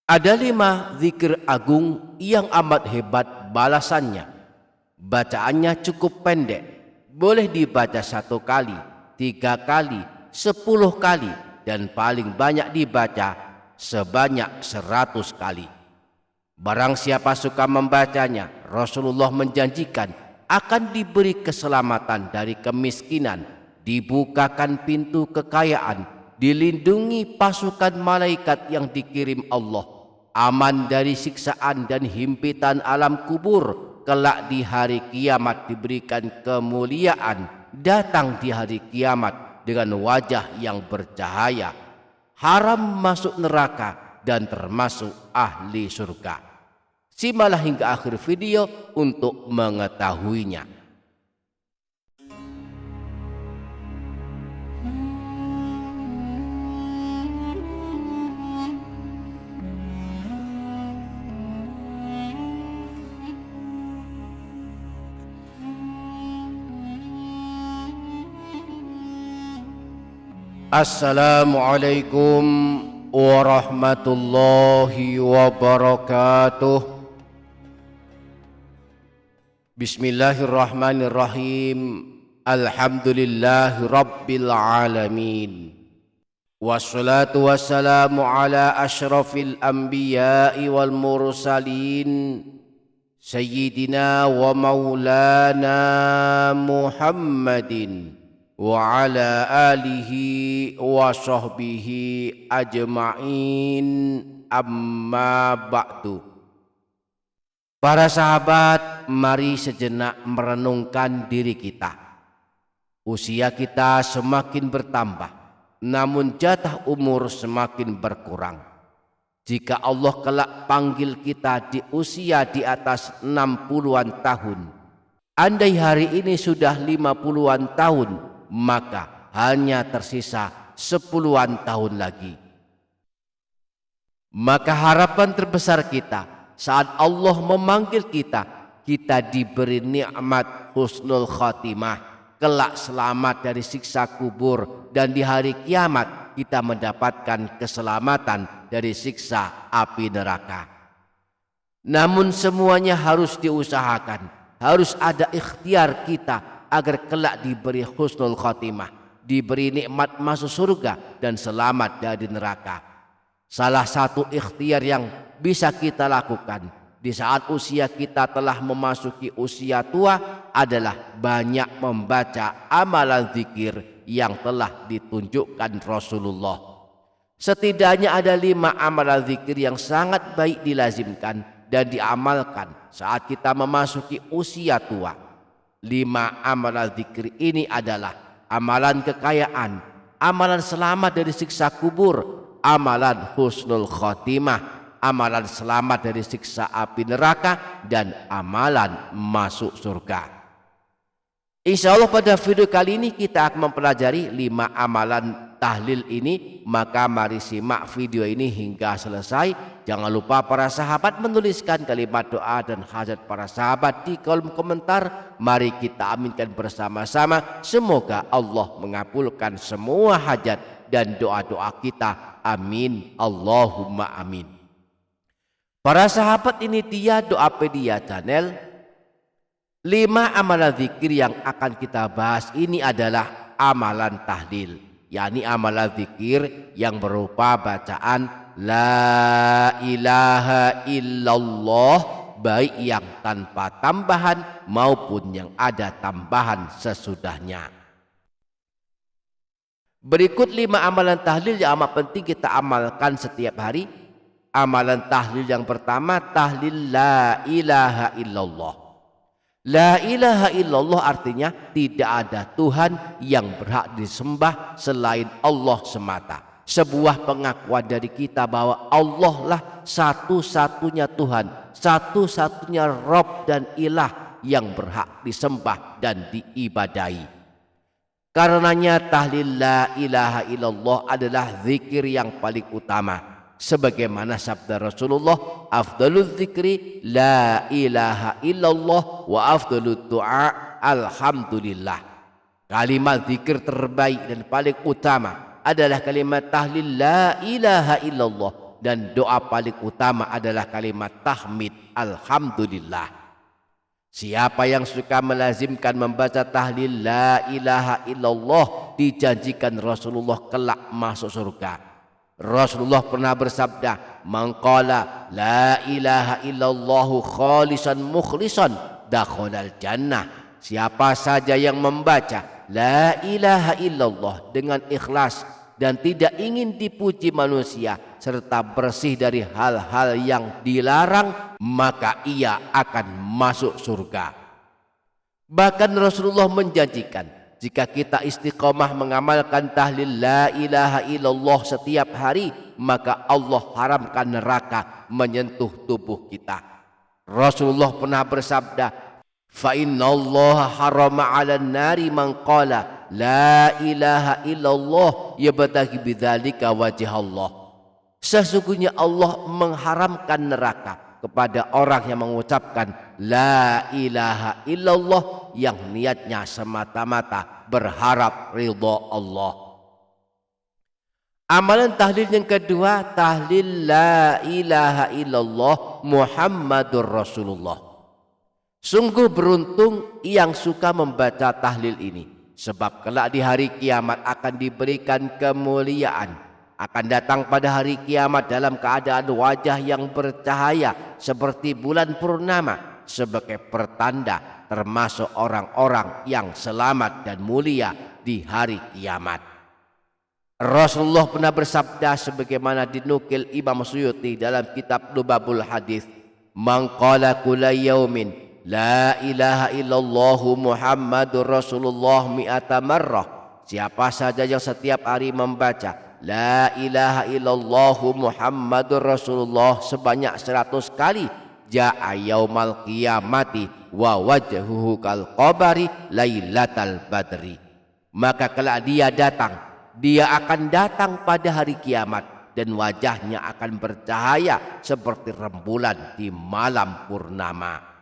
Ada 5 zikir agung yang amat hebat balasannya. Bacaannya cukup pendek, boleh dibaca 1 kali, 3 kali, 10 kali, dan paling banyak dibaca sebanyak 100 kali. Barang siapa suka membacanya, Rasulullah menjanjikan akan diberi keselamatan dari kemiskinan, dibukakan pintu kekayaan, dilindungi pasukan malaikat yang dikirim Allah, aman dari siksaan dan himpitan alam kubur. Kelak di hari kiamat diberikan kemuliaan, datang di hari kiamat dengan wajah yang bercahaya, haram masuk neraka dan termasuk ahli surga. Simaklah hingga akhir video untuk mengetahuinya. Assalamualaikum warahmatullahi wabarakatuh. Bismillahirrahmanirrahim. Alhamdulillahi rabbil alamin. Wassalatu wassalamu ala ashrafil anbiya'i wal mursalin, Sayyidina wa maulana Muhammadin wa ala alihi wa sahbihi ajma'in, amma ba'du. Para sahabat, mari sejenak merenungkan diri kita. Usia kita semakin bertambah, namun jatah umur semakin berkurang. Jika Allah kelak panggil kita di usia di atas 60-an tahun, andai hari ini sudah 50-an tahun, maka hanya tersisa 10-an tahun lagi. Maka harapan terbesar kita saat Allah memanggil kita, kita diberi nikmat husnul khatimah, kelak selamat dari siksa kubur, dan di hari kiamat kita mendapatkan keselamatan dari siksa api neraka. Namun semuanya harus diusahakan, harus ada ikhtiar kita agar kelak diberi husnul khatimah, diberi nikmat masuk surga dan selamat dari neraka. Salah satu ikhtiar yang bisa kita lakukan di saat usia kita telah memasuki usia tua adalah banyak membaca amalan zikir yang telah ditunjukkan Rasulullah. Setidaknya ada 5 amalan zikir yang sangat baik dilazimkan dan diamalkan saat kita memasuki usia tua. 5 amalan zikir ini adalah amalan kekayaan, amalan selamat dari siksa kubur, amalan husnul khotimah, amalan selamat dari siksa api neraka, dan amalan masuk surga. Insya Allah pada video kali ini kita akan mempelajari 5 amalan tahlil ini. Maka mari simak video ini hingga selesai. Jangan lupa para sahabat menuliskan kalimat doa dan hajat para sahabat di kolom komentar. Mari kita aminkan bersama-sama. Semoga Allah mengabulkan semua hajat dan doa-doa kita. Amin. Allahumma amin. Para sahabat, ini dia Doapedia Channel. 5 amalan zikir yang akan kita bahas ini adalah amalan tahlil, yakni amalan zikir yang berupa bacaan la ilaha illallah, baik yang tanpa tambahan maupun yang ada tambahan sesudahnya. Berikut 5 amalan tahlil yang amat penting kita amalkan setiap hari. Amalan tahlil yang pertama, tahlil la ilaha illallah. La ilaha illallah artinya tidak ada Tuhan yang berhak disembah selain Allah semata. Sebuah pengakuan dari kita bahwa Allah lah satu-satunya Tuhan, satu-satunya Rabb dan Ilah yang berhak disembah dan diibadahi. Karenanya tahlil la ilaha illallah adalah zikir yang paling utama. Sebagaimana sabda Rasulullah, afdalul zikri la ilaha illallah wa afdalud du'a alhamdulillah. Kalimat zikir terbaik dan paling utama adalah kalimat tahlil la ilaha illallah, dan doa paling utama adalah kalimat tahmid alhamdulillah. Siapa yang suka melazimkan membaca tahlil la ilaha illallah dijanjikan Rasulullah kelak masuk surga. Rasulullah pernah bersabda, "Man qala la ilaha illallah khalisan mukhlisan dakhalal jannah." Siapa saja yang membaca la ilaha illallah dengan ikhlas dan tidak ingin dipuji manusia serta bersih dari hal-hal yang dilarang, maka ia akan masuk surga. Bahkan Rasulullah menjanjikan, jika kita istiqomah mengamalkan tahlil la ilaha illallah setiap hari, maka Allah haramkan neraka menyentuh tubuh kita. Rasulullah pernah bersabda, "Fa innallaha harama 'alan nari man qala la ilaha illallah yabtaghi bidzalika wajh Allah." Sesungguhnya Allah mengharamkan neraka kepada orang yang mengucapkan la ilaha illallah yang niatnya semata-mata berharap ridha Allah. Amalan tahlil yang kedua, tahlil la ilaha illallah Muhammadur Rasulullah. Sungguh beruntung yang suka membaca tahlil ini, sebab kelak di hari kiamat akan diberikan kemuliaan. Akan datang pada hari kiamat dalam keadaan wajah yang bercahaya seperti bulan purnama sebagai pertanda termasuk orang-orang yang selamat dan mulia di hari kiamat. Rasulullah pernah bersabda sebagaimana dinukil Imam Suyuti dalam kitab Lubabul Hadis, "Man qala kulla yaumin la ilaha illallah Muhammadur Rasulullah mi'ata marrah." Siapa saja yang setiap hari membaca la ilaha illallah Muhammadur Rasulullah sebanyak 100 kali, ja'a yaumal qiyamati wa wajhuhu kal qamari lailatal badri. Maka kelak dia akan datang pada hari kiamat dan wajahnya akan bercahaya seperti rembulan di malam purnama.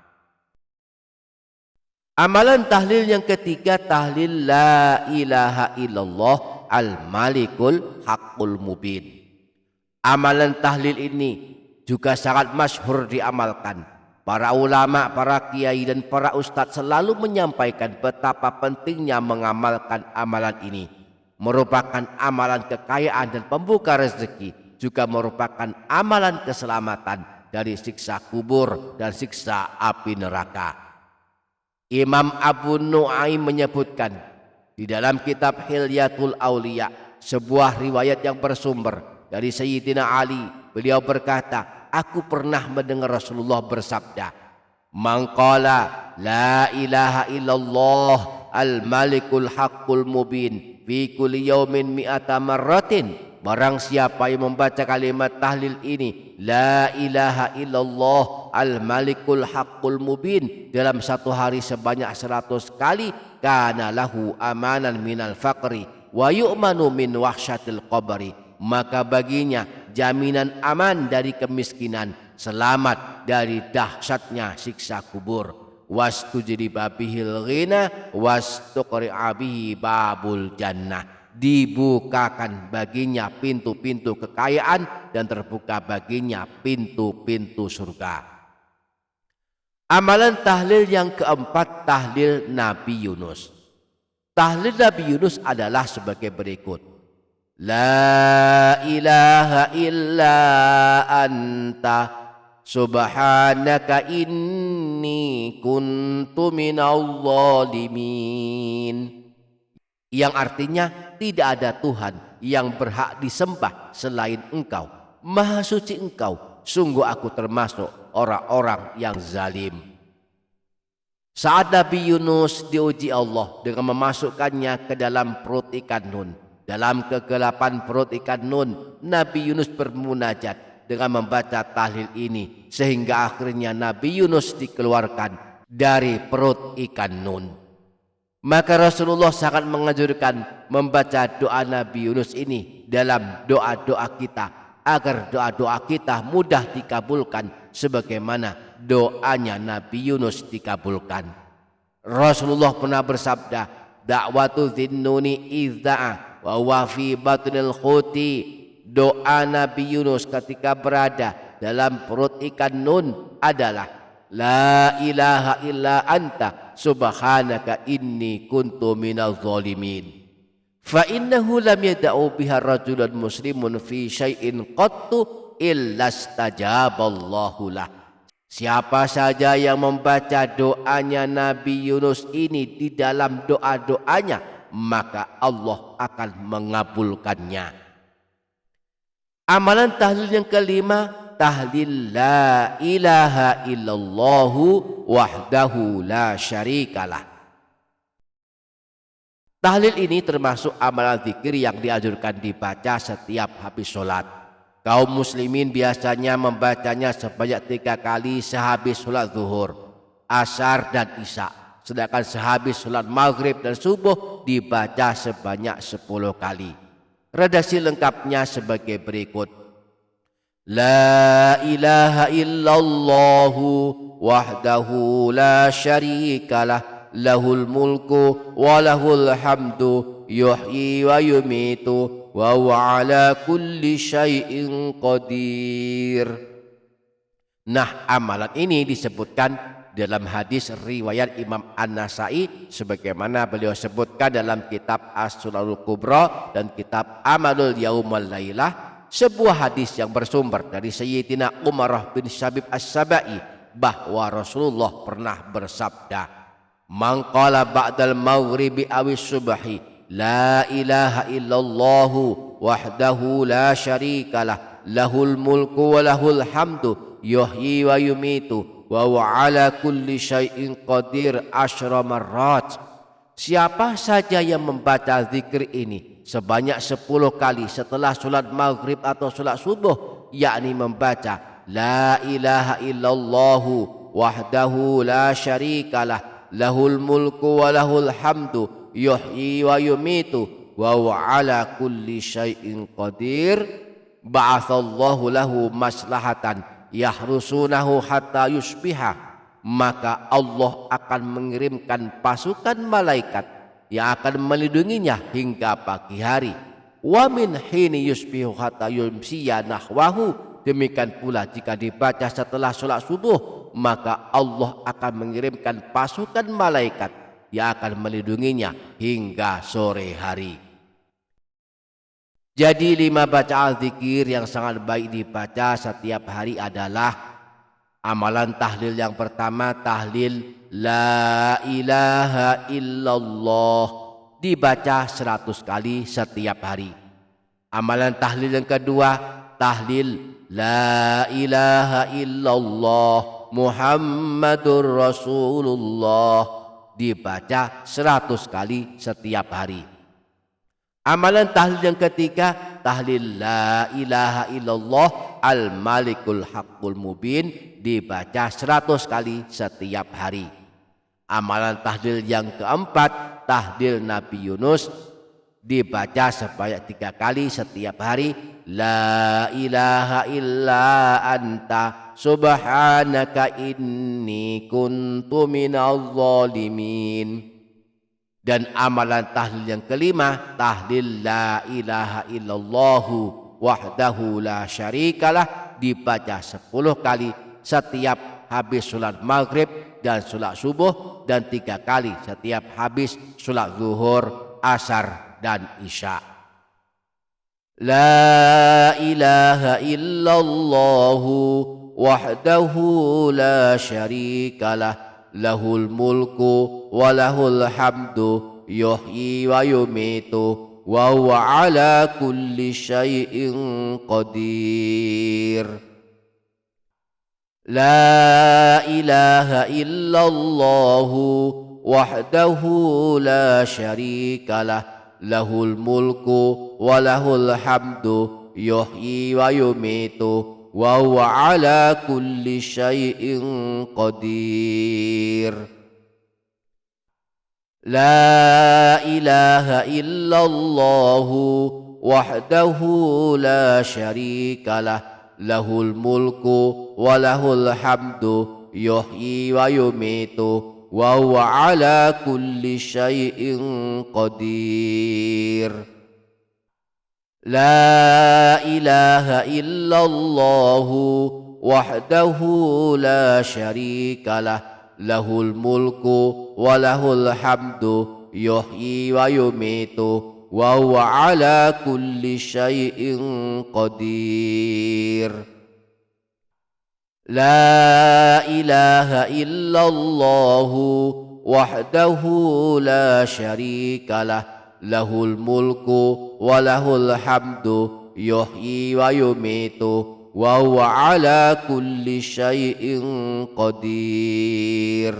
Amalan tahlil yang ketiga, tahlil la ilaha illallah al-malikul haqqul mubin. Amalan tahlil ini juga sangat masyhur diamalkan. Para ulama, para kiai dan para ustadz selalu menyampaikan betapa pentingnya mengamalkan amalan ini. Merupakan amalan kekayaan dan pembuka rezeki, juga merupakan amalan keselamatan dari siksa kubur dan siksa api neraka. Imam Abu Nu'aim menyebutkan di dalam kitab Hilyatul Auliya, sebuah riwayat yang bersumber dari Sayyidina Ali, beliau berkata, "Aku pernah mendengar Rasulullah bersabda, Man qala la ilaha illallah al-malikul haqqul mubin fi kulli yaumin mi'ata marratin." Barang siapa yang membaca kalimat tahlil ini, la ilaha illallah al-malikul haqqul mubin, dalam satu hari sebanyak 100 kali, kana lahu amanan minal faqri wa yu'manu min wahsyatil qabri, maka baginya jaminan aman dari kemiskinan, selamat dari dahsyatnya siksa kubur. Wastujriba bihil ghina wastuqri'a bihi babul jannah, dibukakan baginya pintu-pintu kekayaan dan terbuka baginya pintu-pintu surga. Amalan tahlil yang keempat, tahlil Nabi Yunus. Tahlil Nabi Yunus adalah sebagai berikut: La ilaha illa anta subhanaka inni kuntu minal zalimin. Yang artinya, tidak ada Tuhan yang berhak disembah selain Engkau. Maha suci Engkau, sungguh aku termasuk orang-orang yang zalim. Saat Nabi Yunus diuji Allah dengan memasukkannya ke dalam perut ikan Nun, dalam kegelapan perut ikan Nun, Nabi Yunus bermunajat dengan membaca tahlil ini, sehingga akhirnya Nabi Yunus dikeluarkan dari perut ikan Nun. Maka Rasulullah sangat menganjurkan membaca doa Nabi Yunus ini dalam doa-doa kita, agar doa-doa kita mudah dikabulkan sebagaimana doanya Nabi Yunus dikabulkan. Rasulullah pernah bersabda, Da'watu dhinnuni idza'a wa huwa fi batnil khuti doa Nabi Yunus ketika berada dalam perut ikan Nun adalah la ilaha illa anta subhanaka inni kuntu minaz zalimin. Fa innahu lam yad'u biha rajulan muslimun fi syai'in qattu illa stajaballahu lah. Siapa saja yang membaca doanya Nabi Yunus ini di dalam doa-doanya, maka Allah akan mengabulkannya. Amalan tahlil yang kelima, tahlil la ilaha illallahu wahdahu la syarikalah. Tahlil ini termasuk amalan zikir yang dianjurkan dibaca setiap habis sholat. Kaum muslimin biasanya membacanya sebanyak 3 kali sehabis sholat zuhur, asar dan isya. Sedangkan sehabis sholat maghrib dan subuh dibaca sebanyak 10 kali. Redaksi lengkapnya sebagai berikut. La ilaha illallahu wahdahu la syarikalah lahul mulku wa lahul hamdu yuhyi wa yumitu wa huwa ala kulli syai'in qadir. Nah, amalan ini disebutkan dalam hadis riwayat Imam An-Nasai sebagaimana beliau sebutkan dalam kitab As-Sunanul Kubra dan kitab Amalul Yaum wal Lailah, sebuah hadis yang bersumber dari Sayyidina Umar bin Syabib As-Sabai bahwa Rasulullah pernah bersabda, "Man qala ba'dal maghribi awis subhi la ilaha illallahu wahdahu la syarikalah lahul mulku wa lahul hamdu yuhyi wa yumitu wa huwa ala kulli syai'in qadir 10 marrat." Siapa saja yang membaca zikir ini sebanyak 10 kali setelah sholat maghrib atau sholat subuh, yakni membaca la ilaha illallahu wahdahu la syarikalah lahul mulku wa lahul hamdu yuhyi wa yumitu wa huwa ala kulli syai'in qadir, ba'atsallahu lahu maslahatan yahrusunahu hatta yusbiha, maka Allah akan mengirimkan pasukan malaikat yang akan melindunginya hingga pagi hari. Wa min hini yusbihu hatta yumsiya nahwahu, demikian pula jika dibaca setelah sholat subuh, maka Allah akan mengirimkan pasukan malaikat yang akan melindunginya hingga sore hari. Jadi 5 bacaan zikir yang sangat baik dibaca setiap hari adalah amalan tahlil yang pertama, tahlil la ilaha illallah dibaca 100 kali setiap hari. Amalan tahlil yang kedua, tahlil la ilaha illallah Muhammadur Rasulullah dibaca 100 kali setiap hari. Amalan tahlil yang ketiga, tahlil la ilaha illallah al-malikul haqqul mubin dibaca 100 kali setiap hari. Amalan tahlil yang keempat, tahlil Nabi Yunus dibaca sebanyak 3 kali setiap hari. La ilaha illa anta subhanaka inni kuntu minaz zalimin. Dan amalan tahlil yang kelima, tahlil la ilaha illallahu wahdahu la syarikalah dibaca 10 kali setiap habis sholat maghrib dan sholat subuh, dan 3 kali setiap habis sholat zuhur, asar dan isya. La ilaha illallahu wahdahu la syarikalah lahul mulku wa lahul hamdu yuhyi wa yumitu wa huwa ala kulli syai'in qadir. La ilaha illallahu wahdahu la syarikalah lahul mulku wa lahul hamdu yuhyi wa yumitu wa huwa ala kulli syai'in qadir. La ilaha illallah wahdahu la syarikalah lahul mulku wa lahul hamdu yuhyi wa yumitu wa huwa ala kulli syai'in qadir. La ilaha illallah wahdahu la syarikalah lahul mulku wa lahul hamdu yuhyi wa yumitu wa huwa ala kulli syai'in qadir. La ilaha illallah wahdahu la syarikalah lahul mulku wa lahul hamdu yuhyi wa yumitu wa huwa ala kulli syai'in qadir.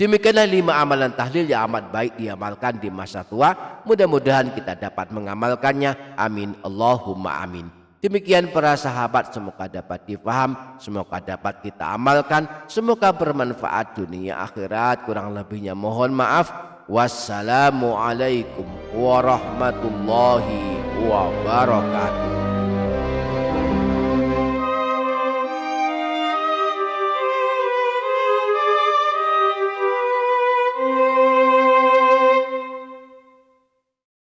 Demikianlah 5 amalan tahlil yang amat baik diamalkan di masa tua. Mudah-mudahan kita dapat mengamalkannya. Amin Allahumma amin. Demikian para sahabat, semoga dapat difaham, semoga dapat kita amalkan, semoga bermanfaat dunia akhirat. Kurang lebihnya mohon maaf. Wassalamualaikum warahmatullahi wabarakatuh.